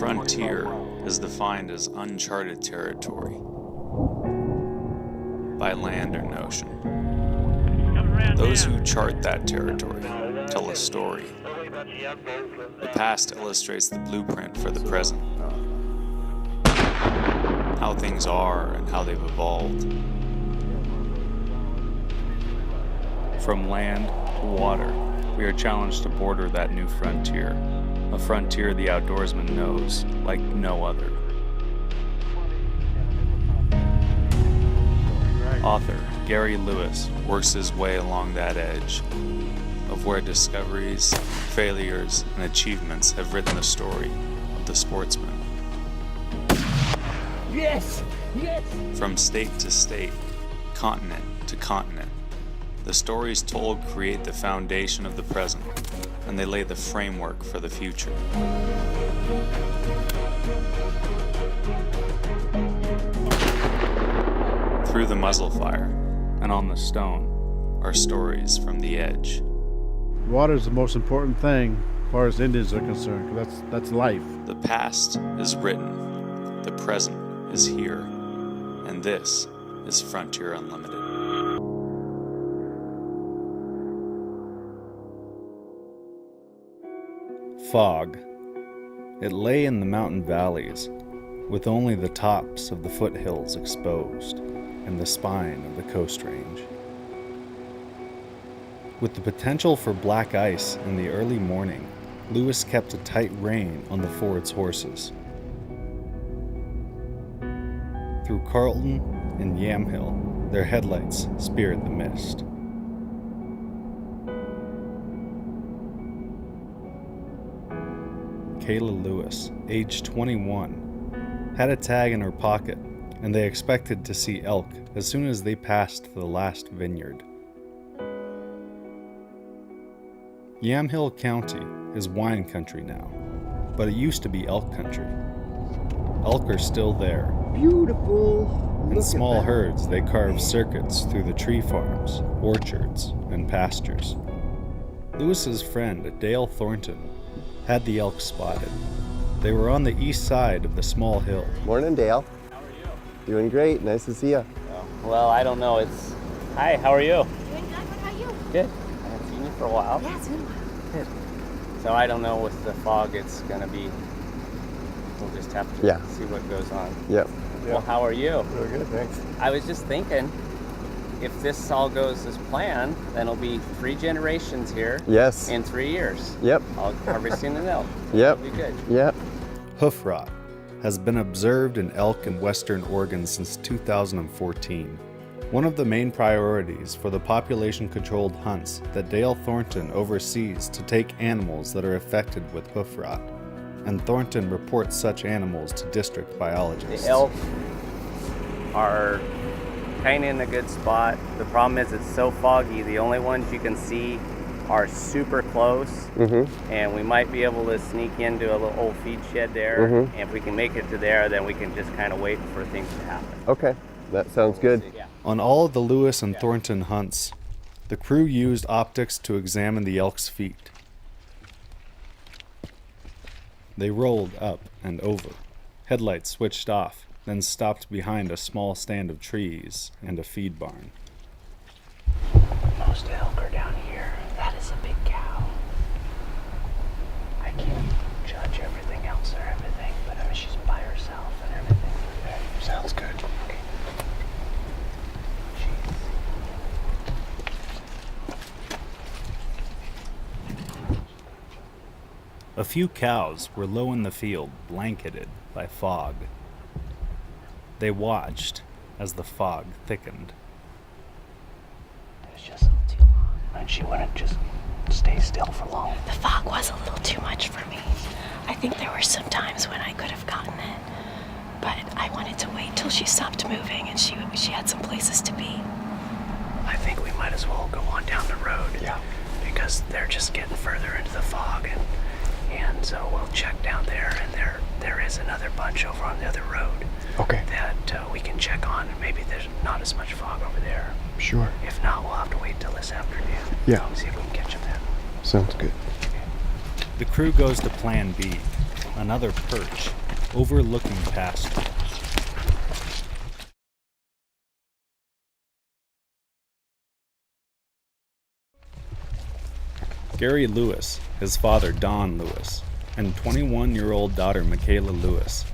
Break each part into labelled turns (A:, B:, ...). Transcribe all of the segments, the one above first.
A: frontier is defined as uncharted territory by land or ocean. Those who chart that territory tell a story. The past illustrates the blueprint for the present, how things are and how they've evolved. From land to water, we are challenged to border that new frontier, a frontier the outdoorsman knows like no other. Author Gary Lewis works his way along that edge of where discoveries, failures, and achievements have written the story of the sportsman.
B: Yes! Yes!
A: From state to state, continent to continent, the stories told create the foundation of the present, and they lay the framework for the future. Through the muzzle fire and on the stone are stories from the edge.
C: Water is the most important thing as far as Indians are concerned, 'cause that's life.
A: The past is written, the present is here, and this is Frontier Unlimited. Fog. It lay in the mountain valleys, with only the tops of the foothills exposed and the spine of the coast range. With the potential for black ice in the early morning, Lewis kept a tight rein on the Ford's horses. Through Carlton and Yamhill, their headlights speared the mist. Kayla Lewis, age 21, had a tag in her pocket, and they expected to see elk as soon as they passed the last vineyard. Yamhill County is wine country now, but it used to be elk country. Elk are still there.
B: Beautiful.
A: In small herds, they carve circuits through the tree farms, orchards, and pastures. Lewis's friend, Dale Thornton, had the elk spotted. They were on the east side of the small hill.
D: Morning, Dale.
E: How are you?
D: Doing great. Nice to see you.
E: Well, I don't know. Hi, how are you?
F: Doing good. How are you?
E: Good. I haven't seen you for a while.
F: Yeah, it's been a while.
E: Good. So I don't know with the fog, it's going to be, we'll just have to see what goes on.
D: Yep.
E: Well, how are you?
D: Doing good, thanks.
E: I was just thinking, if this all goes as planned, then it'll be 3 generations here
D: Yes.
E: in 3 years.
D: Yep.
E: All harvesting an elk.
D: Yep.
E: That'll be good.
D: Yep.
A: Hoof rot has been observed in elk in western Oregon since 2014. One of the main priorities for the population-controlled hunts that Dale Thornton oversees to take animals that are affected with hoof rot, and Thornton reports such animals to district biologists.
E: The elk are kind of in a good spot. The problem is it's so foggy, the only ones you can see are super close, and we might be able to sneak into a little old feed shed there, and if we can make it to there, then we can just kind of wait for things to happen.
D: Okay. That sounds good.
E: Yeah.
A: On all of the Lewis and Thornton hunts, the crew used optics to examine the elk's feet. They rolled up and over, headlights switched off, then stopped behind a small stand of trees and a feed barn.
G: Most elk are down here. That is a big cow. I can't judge everything else or everything, but I mean, she's by herself and everything. Okay.
D: Sounds good.
G: Okay.
A: A few cows were low in the field, blanketed by fog. They watched as the fog thickened.
G: It was just a little too long, and she wouldn't just stay still for long.
F: The fog was a little too much for me. I think there were some times when I could have gotten it, but I wanted to wait till she stopped moving and she had some places to be.
G: I think we might as well go on down the road.
D: Yeah.
G: Because they're just getting further into the fog, and so we'll check down there, and there is another bunch over on the other road.
D: Okay.
G: That we can check on, and maybe there's not as much fog over there.
D: Sure.
G: If not, we'll have to wait till this afternoon.
D: Yeah.
G: See if we can catch them then.
D: Sounds good.
A: The crew goes to Plan B, another perch, overlooking pasture. Gary Lewis, his father Don Lewis, and 21-year-old daughter Michaela Lewis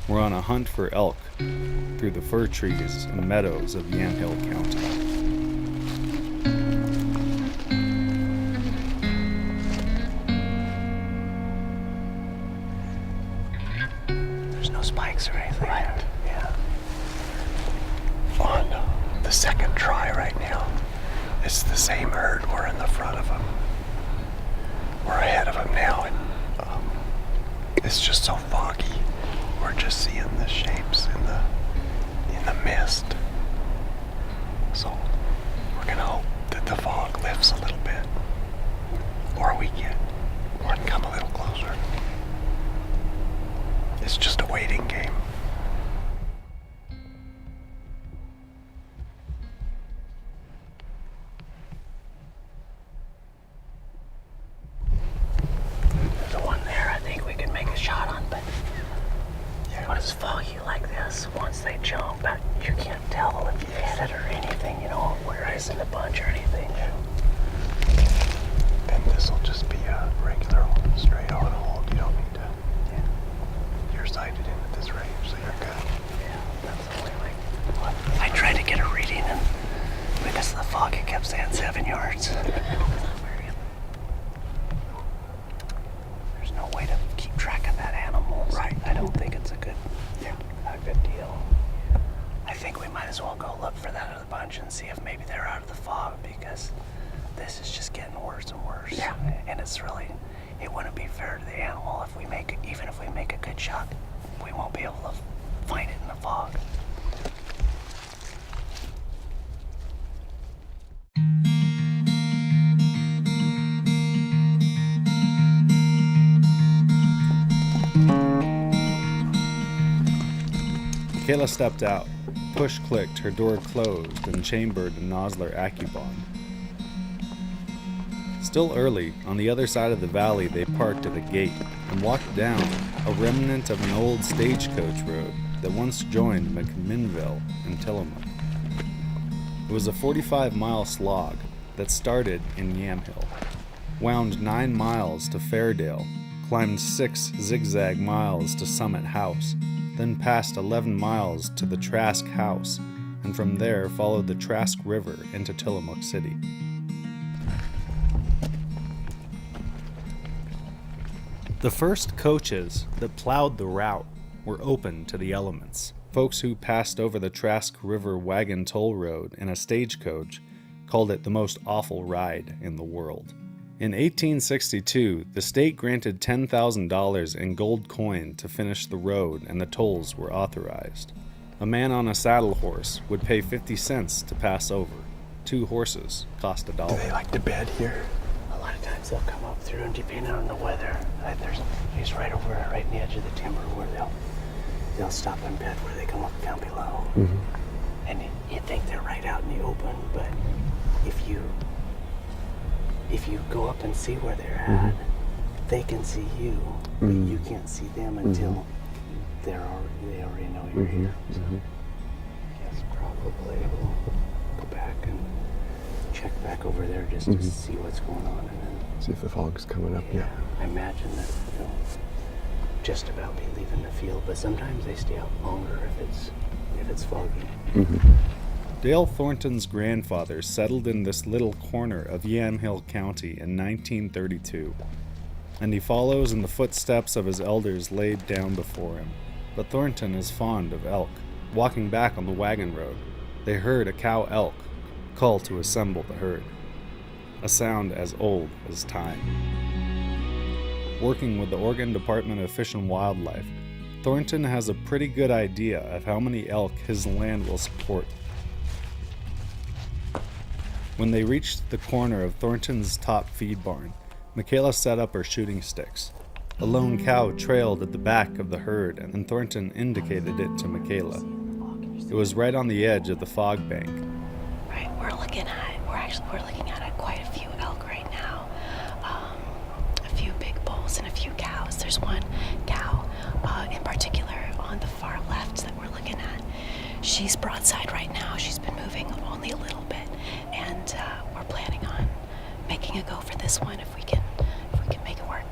A: were on a hunt for elk through the fir trees and meadows of Yamhill County.
G: There's no spikes or anything. Right. Yeah. On the second try right now, it's the same herd. We're in the front of them. We're ahead of them now, and it's just so foggy. We're just seeing the shapes in the mist. So we're gonna hope that the fog lifts a little bit, or we get one come a little closer. It's just a waiting game. There's one there I think we can make a shot on, but when it's foggy like this, once they jump, you can't tell if you hit it or anything, you know, where it is in the bunch or anything. And this will just be a regular straight on hold. You don't need to. Yeah. You're sighted in at this range, so you're good. Yeah, that's only like. I tried to get a reading, and because of the fog, it kept saying 7 yards. There's no way to keep track of that animal. Right. I don't think it's a good deal. I think we might as well go look for that other bunch and see if maybe they're out of the fog, because this is just getting worse and worse. Yeah. And it wouldn't be fair to the animal even if we make a good shot, we won't be able to find it in the fog.
A: Michaela stepped out, push-clicked her door closed, and chambered a Nosler AccuBond. Still early, on the other side of the valley they parked at a gate and walked down a remnant of an old stagecoach road that once joined McMinnville and Tillamook. It was a 45-mile slog that started in Yamhill, wound 9 miles to Fairdale, climbed 6 zigzag miles to Summit House, then passed 11 miles to the Trask House, and from there followed the Trask River into Tillamook City. The first coaches that plowed the route were open to the elements. Folks who passed over the Trask River Wagon toll road in a stagecoach called it the most awful ride in the world. In 1862, the state granted $10,000 in gold coin to finish the road, and the tolls were authorized. A man on a saddle horse would pay 50 cents to pass over. 2 horses cost $1.
G: Do they like to bed here? A lot of times they'll come up through, and depending on the weather, he's right in the edge of the timber where they'll stop and bed where they come up down below. Mm-hmm. And you think they're right out in the open, but if you go up and see where they're at, they can see you, but you can't see them until they already know you're here. So I guess probably we'll go back and check back over there just to see what's going on, and then
D: See if the fog's coming up. Yeah.
G: I imagine that they'll just about be leaving the field, but sometimes they stay out longer if it's foggy.
A: Dale Thornton's grandfather settled in this little corner of Yamhill County in 1932, and he follows in the footsteps of his elders laid down before him. But Thornton is fond of elk. Walking back on the wagon road, they heard a cow elk call to assemble the herd, a sound as old as time. Working with the Oregon Department of Fish and Wildlife, Thornton has a pretty good idea of how many elk his land will support. When they reached the corner of Thornton's top feed barn, Michaela set up her shooting sticks. A lone cow trailed at the back of the herd, and Thornton indicated it to Michaela. It was right on the edge of the fog bank.
F: Right, we're looking at quite a few elk right now. A few big bulls and a few cows. There's one cow she's broadside right now. She's been moving only a little bit, and we're planning on making a go for this one if we can make it work.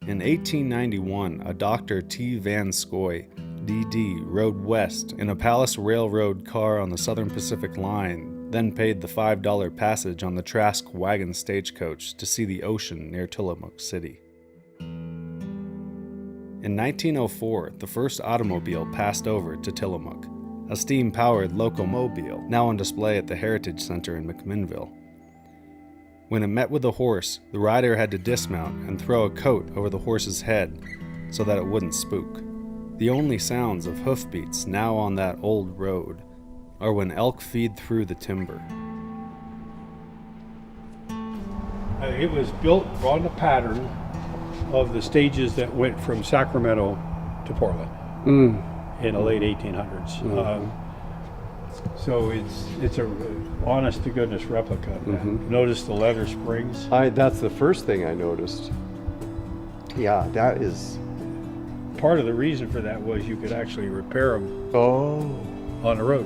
A: In 1891, a Dr. T. Van Scoy, D.D., rode west in a Palace Railroad car on the Southern Pacific Line, then paid the $5 passage on the Trask Wagon stagecoach to see the ocean near Tillamook City. In 1904, the first automobile passed over to Tillamook, a steam-powered locomobile now on display at the Heritage Center in McMinnville. When it met with a horse, the rider had to dismount and throw a coat over the horse's head so that it wouldn't spook. The only sounds of hoofbeats now on that old road are when elk feed through the timber.
H: It was built on the pattern of the stages that went from Sacramento to Portland in the late 1800s. So it's a honest to goodness replica of that. Notice the leather springs.
D: That's the first thing I noticed. Yeah, that is.
H: Part of the reason for that was you could actually repair them on the road,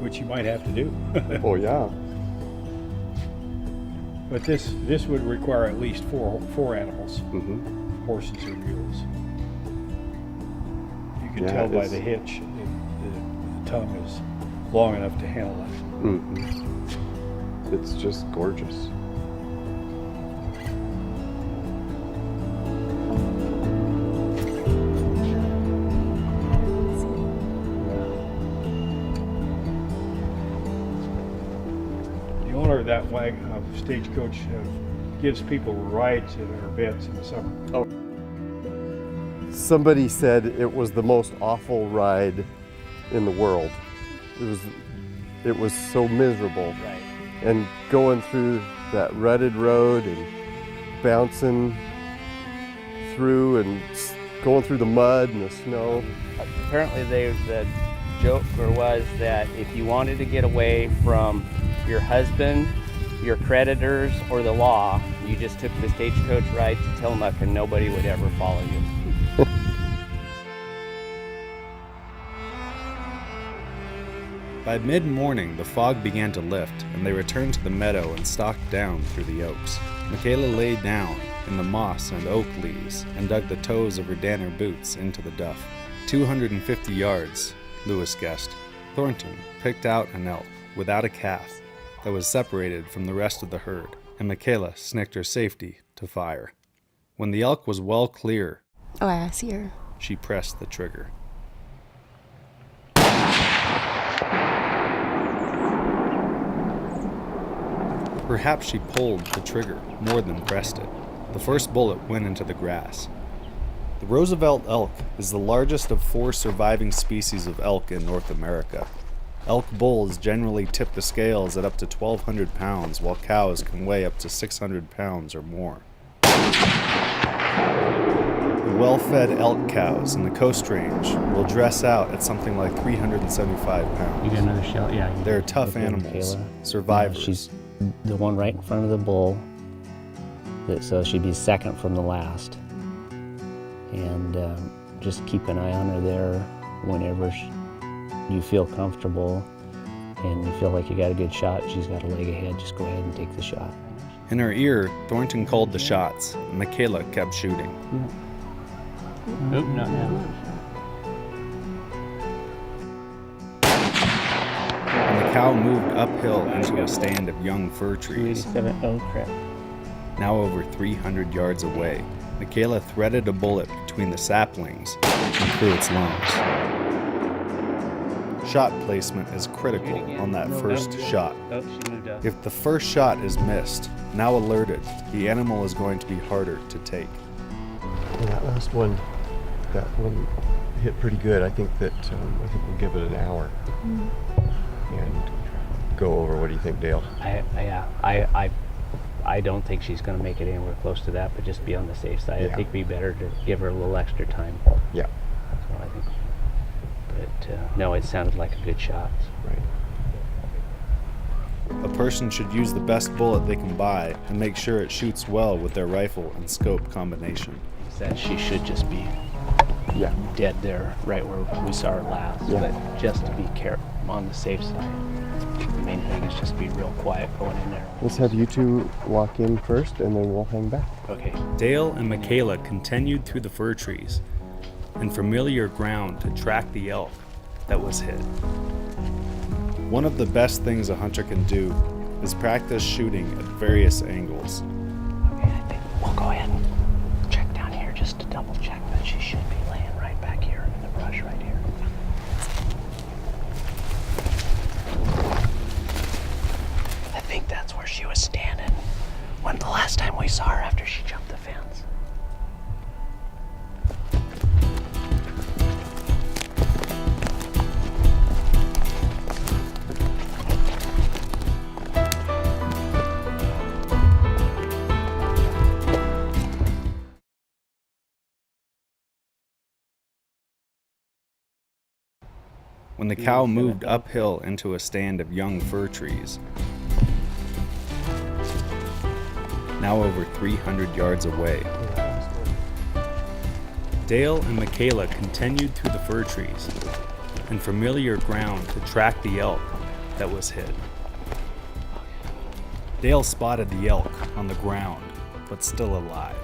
H: which you might have to do.
D: Oh yeah.
H: But this would require at least four animals, horses or mules. You can tell by the hitch. The tongue is long enough to handle that.
D: It's just gorgeous.
H: The owner of that stagecoach gives people rides at our events in the summer.
D: Somebody said it was the most awful ride in the world. It was so miserable.
E: Right.
D: And going through that rutted road and bouncing through and going through the mud and the snow.
E: Apparently the joke was that if you wanted to get away from your husband, your creditors, or the law, you just took the stagecoach ride to Tillamook and nobody would ever follow you.
A: By mid-morning, the fog began to lift, and they returned to the meadow and stalked down through the oaks. Michaela lay down in the moss and oak leaves and dug the toes of her Danner boots into the duff. 250 yards, Lewis guessed. Thornton picked out an elk without a calf that was separated from the rest of the herd, and Michaela snicked her safety to fire. When the elk was well clear,
F: Oh, I see her.
A: she pressed the trigger. Perhaps she pulled the trigger more than pressed it. The first bullet went into the grass. The Roosevelt elk is the largest of 4 surviving species of elk in North America. Elk bulls generally tip the scales at up to 1,200 pounds, while cows can weigh up to 600 pounds or more. The well-fed elk cows in the Coast Range will dress out at something like 375 pounds.
I: You got another shell? Yeah.
A: They're tough animals, survivors.
I: She's the one right in front of the bull, so she'd be second from the last. And just keep an eye on her there whenever you feel comfortable and you feel like you got a good shot. She's got a leg ahead. Just go ahead and take the shot.
A: In her ear, Thornton called the shots, and Michaela kept shooting.
I: Nope, not now.
A: And the cow moved uphill into a stand of young fir trees.
I: 287. Oh, crap.
A: Now over 300 yards away, Michaela threaded a bullet between the saplings and through its lungs. Shot placement is critical on that first shot.
I: Oh, she moved up.
A: If the first shot is missed, now alerted, the animal is going to be harder to take.
D: Well, that last one, hit pretty good. I think we'll give it an hour and go over. What do you think, Dale?
I: I don't think she's going to make it anywhere close to that, but just be on the safe side.
D: Yeah.
I: I think it'd be better to give her a little extra time.
D: Yeah.
I: That's what I think. But no, it sounded like a good shot.
D: Right.
A: a person should use the best bullet they can buy and make sure it shoots well with their rifle and scope combination.
I: That she should just be dead there, right where we saw her last. But just to be careful on the safe side. The main thing is just be real quiet going in there.
D: Let's have you two walk in first, and then we'll hang back.
I: Okay.
A: Dale and Michaela continued through the fir trees in familiar ground to track the elk that was hit. One of the best things a hunter can do is practice shooting at various angles.
I: Okay, I think we'll go ahead and check down here just to double check that she should be laying right back here in the brush right here. I think that's where she was standing when the last time we saw her after she jumped the fence.
A: When the cow moved uphill into a stand of young fir trees, now over 300 yards away, Dale and Michaela continued through the fir trees in familiar ground to track the elk that was hit. Dale spotted the elk on the ground, but still alive.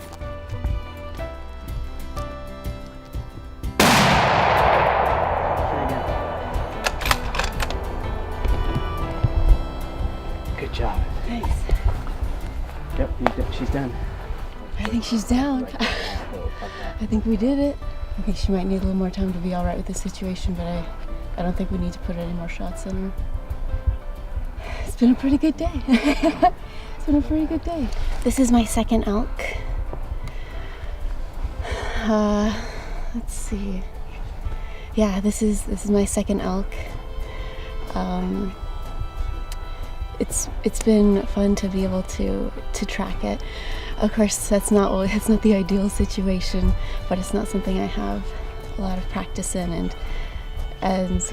I: Good job.
F: Thanks.
I: Yep, she's done.
F: I think she's down. I think we did it. I think she might need a little more time to be all right with the situation, but I don't think we need to put any more shots in her. It's been a pretty good day. It's been a pretty good day. This is my second elk. Let's see. Yeah, this is my second elk. It's been fun to be able to track it. Of course, that's not the ideal situation, but it's not something I have a lot of practice in, and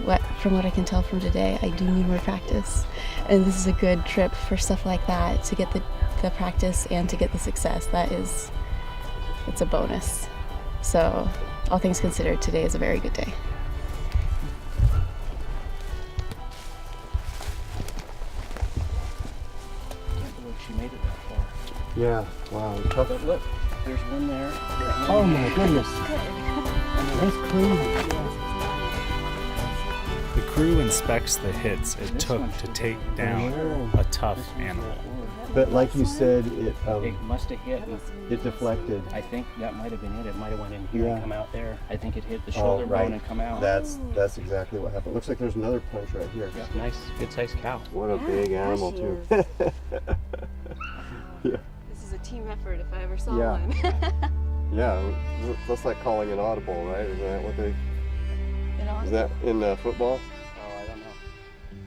F: from what I can tell from today, I do need more practice. And this is a good trip for stuff like that, to get the practice and to get the success. It's a bonus. So, all things considered, today is a very good day.
I: She made it that far.
D: Yeah, wow, tough.
I: But look, there's one there.
D: Oh my goodness. That's crazy.
A: The crew inspects the hits it took to take down a tough animal.
D: But like you said, it
I: must have hit.
D: it deflected.
I: I think that might have been it. It might have went in here and come out there. I think it hit the
D: Oh,
I: shoulder
D: right.
I: bone and come out.
D: That's exactly what happened. Looks like there's another punch right here.
I: Yeah, nice, good-sized cow.
D: What a big animal too. Yeah.
F: This is a team effort if I ever saw
D: Yeah.
F: one.
D: Yeah, that's like calling an audible, right? Isn't that what they? Is that in football?
I: Oh, I don't know.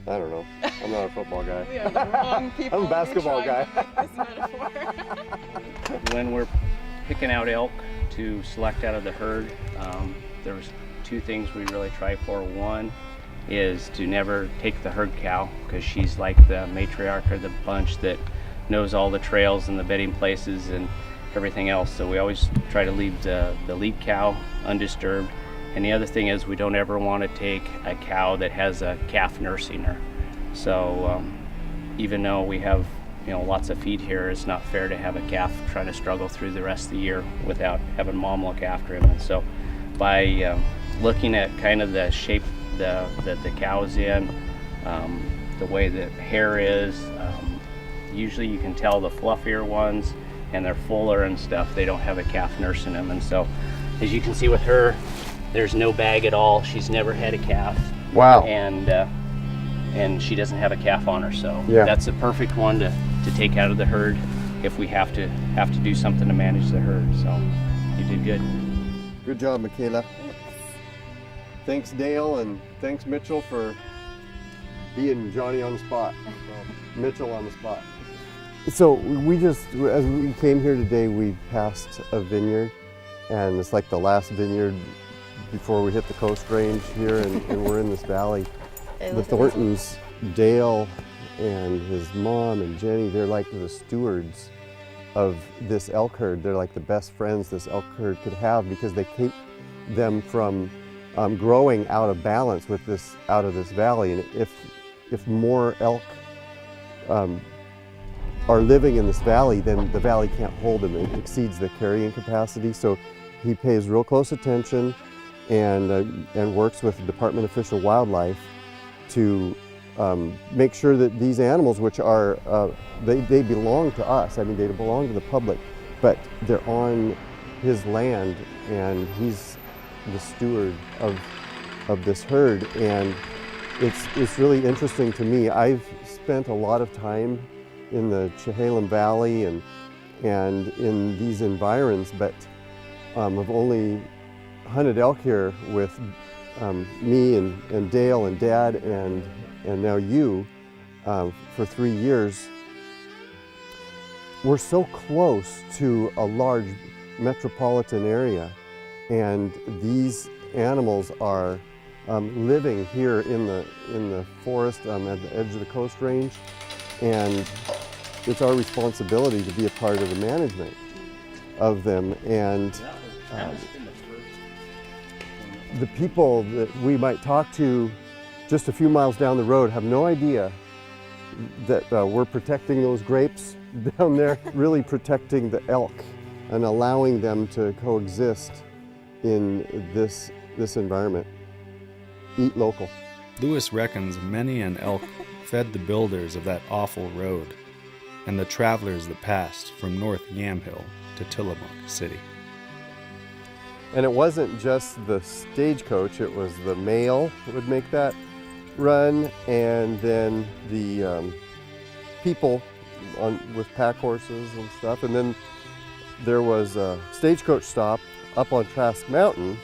D: I don't know. I'm not a football guy.
F: We are the wrong people.
D: I'm a basketball guy.
F: This metaphor.
E: When we're picking out elk to select out of the herd, there's two things we really try for. One is to never take the herd cow, because she's like the matriarch of the bunch that knows all the trails and the bedding places and everything else. So we always try to leave the lead cow undisturbed. And the other thing is, we don't ever want to take a cow that has a calf nursing her. So even though we have lots of feed here, it's not fair to have a calf try to struggle through the rest of the year without having mom look after him. And so by looking at kind of the shape that the cow's in, the way the hair is, usually you can tell the fluffier ones and they're fuller and stuff, they don't have a calf nursing them. And so as you can see with her, there's no bag at all. She's never had a calf.
D: Wow.
E: And she doesn't have a calf on her, so
D: Yeah.
E: that's a perfect one to take out of the herd if we have to do something to manage the herd. So you did good.
D: Good job, Michaela. Thanks, Dale, and thanks, Mitchell, for being Johnny on the spot. Mitchell on the spot. So as we came here today, we passed a vineyard, and it's like the last vineyard before we hit the coast range here, and we're in this valley. The Thorntons, Dale and his mom and Jenny, they're like the stewards of this elk herd. They're like the best friends this elk herd could have because they keep them from growing out of balance with this out of this valley. And if more elk are living in this valley, then the valley can't hold them. It exceeds the carrying capacity. So he pays real close attention and works with the Department of Fish and Wildlife to make sure that these animals, which are, they belong to us. I mean, they belong to the public, but they're on his land and he's the steward of this herd. And it's really interesting to me. I've spent a lot of time in the Chehalem Valley and in these environs, but I've only hunted elk here with me and Dale and Dad and now you for 3 years. We're so close to a large metropolitan area, and these animals are living here in the forest at the edge of the Coast Range, and it's our responsibility to be a part of the management of them. And the people that we might talk to just a few miles down the road have no idea that we're protecting those grapes down there, really protecting the elk and allowing them to coexist in this environment. Eat local.
A: Lewis reckons many an elk fed the builders of that awful road and the travelers that passed from North Yamhill to Tillamook City.
D: And it wasn't just the stagecoach, it was the mail that would make that run, and then the people with pack horses and stuff. And then there was a stagecoach stop up on Trask Mountain,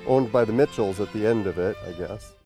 D: owned by the Mitchells at the end of it, I guess.